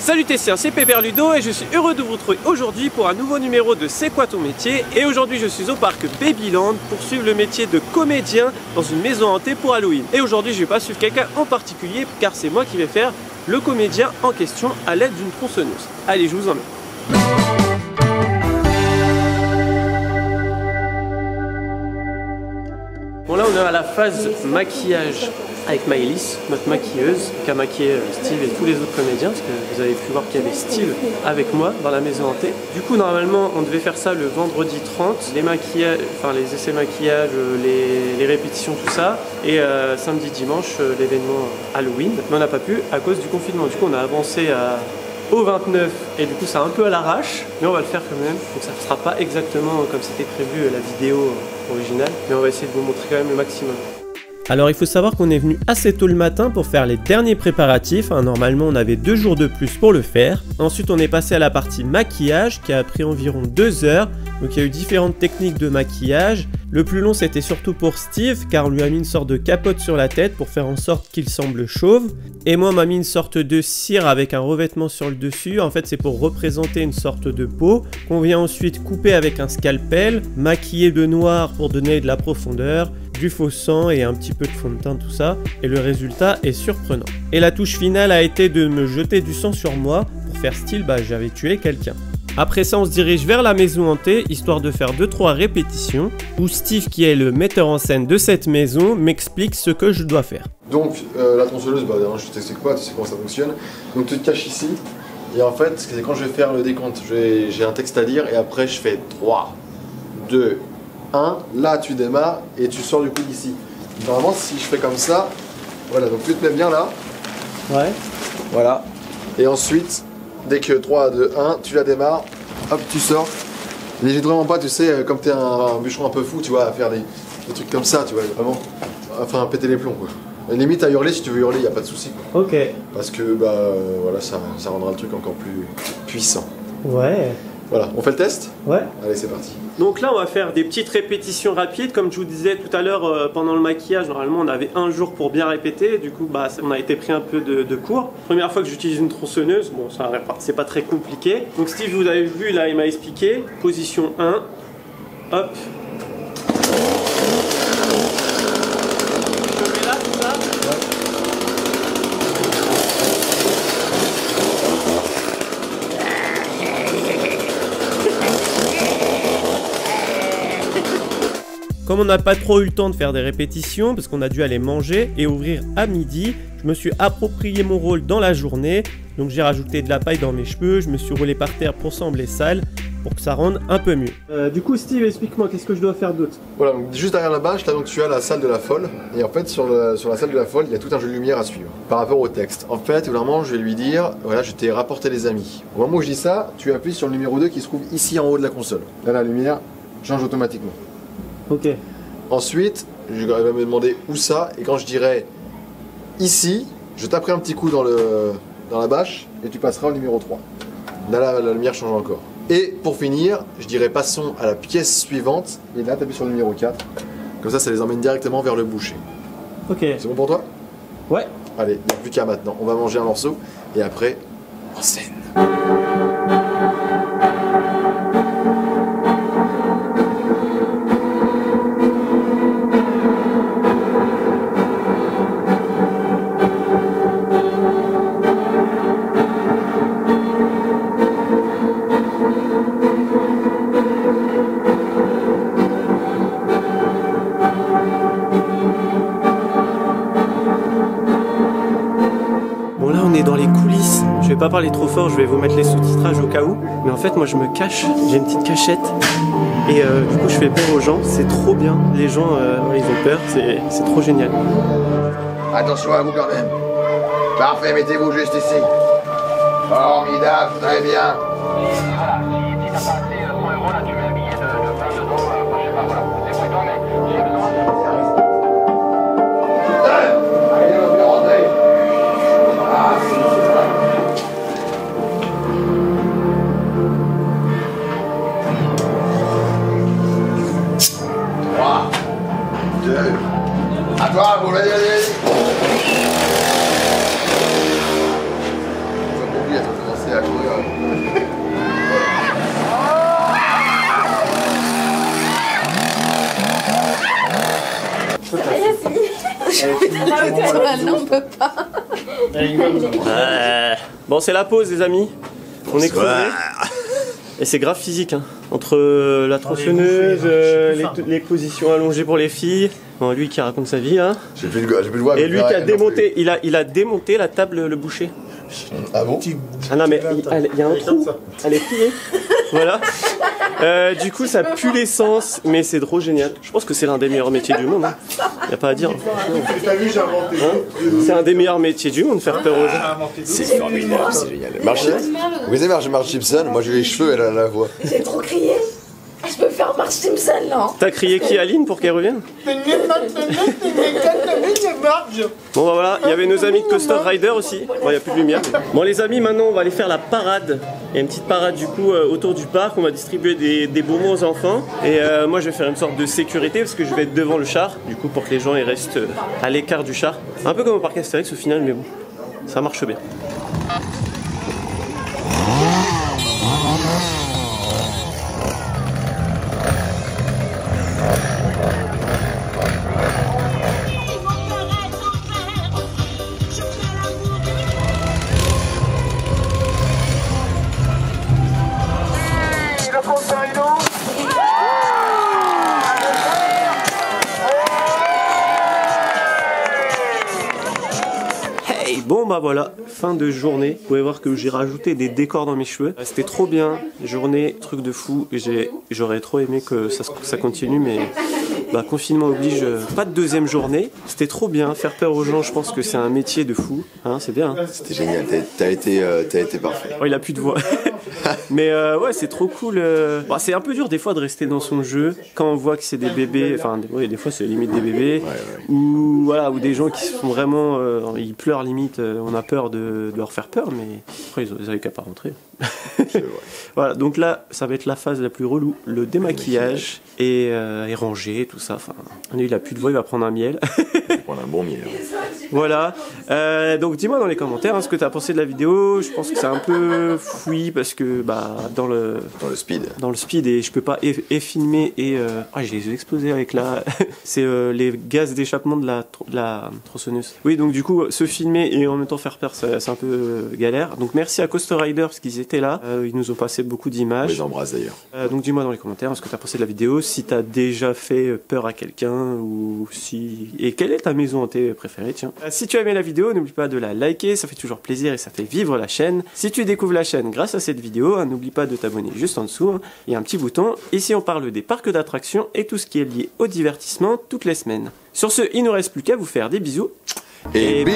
Salut Tessien, c'est Pépère Ludo et je suis heureux de vous retrouver aujourd'hui pour un nouveau numéro de C'est quoi ton métier? Et aujourd'hui je suis au parc Babyland pour suivre le métier de comédien dans une maison hantée pour Halloween. Et aujourd'hui je vais pas suivre quelqu'un en particulier car c'est moi qui vais faire le comédien en question à l'aide d'une tronçonneuse. Allez, je vous emmène. Bon, là on est à la phase maquillage avec Maëlys, notre maquilleuse, qui a maquillé Steve et tous les autres comédiens, parce que vous avez pu voir qu'il y avait Steve avec moi dans la maison hantée. Du coup, normalement, on devait faire ça le vendredi 30, les maquillages, enfin les essais maquillage, les répétitions, tout ça, et samedi, dimanche, l'événement Halloween. Mais on n'a pas pu à cause du confinement. Du coup, on a avancé au 29 et du coup c'est un peu à l'arrache, mais on va le faire quand même. Donc ça ne sera pas exactement comme c'était prévu la vidéo originale, mais on va essayer de vous montrer quand même le maximum. Alors il faut savoir qu'on est venu assez tôt le matin pour faire les derniers préparatifs, normalement on avait 2 jours de plus pour le faire. Ensuite on est passé à la partie maquillage qui a pris environ 2 heures, donc il y a eu différentes techniques de maquillage. Le plus long c'était surtout pour Steve car on lui a mis une sorte de capote sur la tête pour faire en sorte qu'il semble chauve. Et moi on m'a mis une sorte de cire avec un revêtement sur le dessus, en fait c'est pour représenter une sorte de peau qu'on vient ensuite couper avec un scalpel, maquiller de noir pour donner de la profondeur, du faux sang et un petit peu de fond de teint, tout ça, et le résultat est surprenant. Et la touche finale a été de me jeter du sang sur moi pour faire style j'avais tué quelqu'un. Après ça on se dirige vers la maison hantée histoire de faire 2-3 répétitions où Steve qui est le metteur en scène de cette maison m'explique ce que je dois faire. Donc la tronçonneuse, je t'explique pas, tu sais comment ça fonctionne. Donc tu te caches ici et en fait c'est quand je vais faire le décompte, j'ai un texte à lire et après je fais 3, 2, 1, là tu démarres et tu sors du coup d'ici. Normalement si je fais comme ça, voilà, donc tu te mets bien là. Ouais. Voilà. Et ensuite, dès que 3, 2, 1, tu la démarres, hop tu sors. N'hésite vraiment pas, tu sais, comme t'es un bûcheron un peu fou, tu vois, à faire des trucs comme ça, tu vois, vraiment. Enfin péter les plombs quoi. Limite à hurler, si tu veux hurler, y a pas de souci. Ok. Parce que voilà, ça rendra le truc encore plus puissant. Ouais. Voilà, on fait le test? Ouais. Allez, c'est parti. Donc là on va faire des petites répétitions rapides, comme je vous disais tout à l'heure pendant le maquillage, normalement on avait 1 jour pour bien répéter, du coup on a été pris un peu de cours. Première fois que j'utilise une tronçonneuse, bon ça c'est pas très compliqué. Donc Steve, vous avez vu là, il m'a expliqué, position 1, hop. Je mets là tout ça. Comme on n'a pas trop eu le temps de faire des répétitions, parce qu'on a dû aller manger et ouvrir à midi, je me suis approprié mon rôle dans la journée. Donc j'ai rajouté de la paille dans mes cheveux, je me suis roulé par terre pour sembler sale, pour que ça rende un peu mieux. Du coup Steve, explique-moi, qu'est-ce que je dois faire d'autre? Voilà, donc juste derrière la bâche, là donc tu as la salle de la folle. Et en fait sur la salle de la folle, il y a tout un jeu de lumière à suivre par rapport au texte. En fait, vraiment, je vais lui dire, voilà, je t'ai rapporté les amis. Au moment où je dis ça, tu appuies sur le numéro 2 qui se trouve ici en haut de la console. Là, la lumière change automatiquement. Ok. Ensuite, je vais me demander où ça, et quand je dirai ici, je taperai un petit coup dans la bâche, et tu passeras au numéro 3. Là, la lumière change encore. Et pour finir, je dirai passons à la pièce suivante, et là, tu appuies sur le numéro 4. Comme ça les emmène directement vers le boucher. Ok. C'est bon pour toi? Ouais. Allez, il n'y a plus qu'à maintenant. On va manger un morceau, et après, en scène. Dans les coulisses, je vais pas parler trop fort, je vais vous mettre les sous-titrages au cas où, mais en fait moi je me cache, j'ai une petite cachette et du coup je fais peur aux gens, c'est trop bien, les gens ils ont peur, c'est trop génial. Attention à vous quand même. Parfait, mettez-vous juste ici. Formidable, très bien. Voilà, si t'as pas assez 100 €, là tu mets un billet de 20 dedans, je sais pas, voilà, c'est pour toi, mais j'ai besoin de... Allez, on peut rentrer. Ah, 3, 2, à toi, vous l'avez dit. non, on peut pas. Bon, c'est la pause, les amis. On est crevés. Et c'est grave physique, hein. Entre la tronçonneuse, les positions allongées pour les filles. Bon, lui qui raconte sa vie, hein. J'ai plus de voix. Et lui qui a démonté, il a démonté la table, le boucher. Ah bon? Ah non, mais il y a un trou. Elle est pliée. Voilà. Du coup, ça pue l'essence, mais c'est trop génial. Je pense que c'est l'un des meilleurs métiers du monde. Hein. Y a pas à dire. T'as vu, j'ai inventé. C'est un des meilleurs métiers du monde, faire peur aux gens. C'est formidable, c'est génial. Vous connaissez Marge Simpson? Moi j'ai les cheveux, elle a la voix. J'ai trop crié. Je peux faire Marge Simpson là. T'as crié qui, Aline, pour qu'elle revienne? Bon bah voilà, il y avait nos amis de Coaster Rider aussi. Bon, il n'y a plus de lumière. Bon les amis, maintenant on va aller faire la parade. Il y a une petite parade du coup autour du parc. On va distribuer des bonbons aux enfants. Et moi je vais faire une sorte de sécurité parce que je vais être devant le char. Du coup pour que les gens ils restent à l'écart du char. Un peu comme au parc Astérix au final, mais bon, ça marche bien. Bon bah voilà, fin de journée. Vous pouvez voir que j'ai rajouté des décors dans mes cheveux. C'était trop bien, journée, truc de fou. J'aurais trop aimé que ça continue, mais bah, confinement oblige, pas de deuxième journée. C'était trop bien, faire peur aux gens, je pense que c'est un métier de fou. Hein, c'est bien. Hein. C'était génial, t'as été parfait. Oh, il a plus de voix. Mais ouais, c'est trop cool. Bah, c'est un peu dur des fois de rester dans son jeu quand on voit que c'est des bébés. Enfin, des fois c'est limite des bébés. Ou voilà, ou des gens qui sont vraiment, ils pleurent limite. On a peur de leur faire peur, mais après ils avaient qu'à pas rentrer. Voilà, donc là, ça va être la phase la plus relou, le démaquillage et ranger, tout ça. Enfin, il a plus de voix, il va prendre un miel. Prendre un bon miel. Voilà. Donc dis-moi dans les commentaires hein, ce que tu as pensé de la vidéo. Je pense que c'est un peu fouillis parce que bah dans le speed et je peux pas filmer et je les ai explosés avec c'est les gaz d'échappement de la tronçonneuse. Oui, donc du coup se filmer et en même temps faire peur, c'est un peu galère. Donc merci à Coaster Rider parce qu'ils étaient là. Ils nous ont passé beaucoup d'images. On les embrasse d'ailleurs. Donc dis-moi dans les commentaires ce que tu as pensé de la vidéo, si tu as déjà fait peur à quelqu'un ou si et quelle est ta maison hantée préférée, tiens. Si tu as aimé la vidéo, n'oublie pas de la liker, ça fait toujours plaisir et ça fait vivre la chaîne. Si tu découvres la chaîne grâce à cette vidéo, n'oublie pas de t'abonner juste en dessous. Hein. Il y a un petit bouton. Ici on parle des parcs d'attractions et tout ce qui est lié au divertissement toutes les semaines. Sur ce, il ne nous reste plus qu'à vous faire des bisous. Et bim!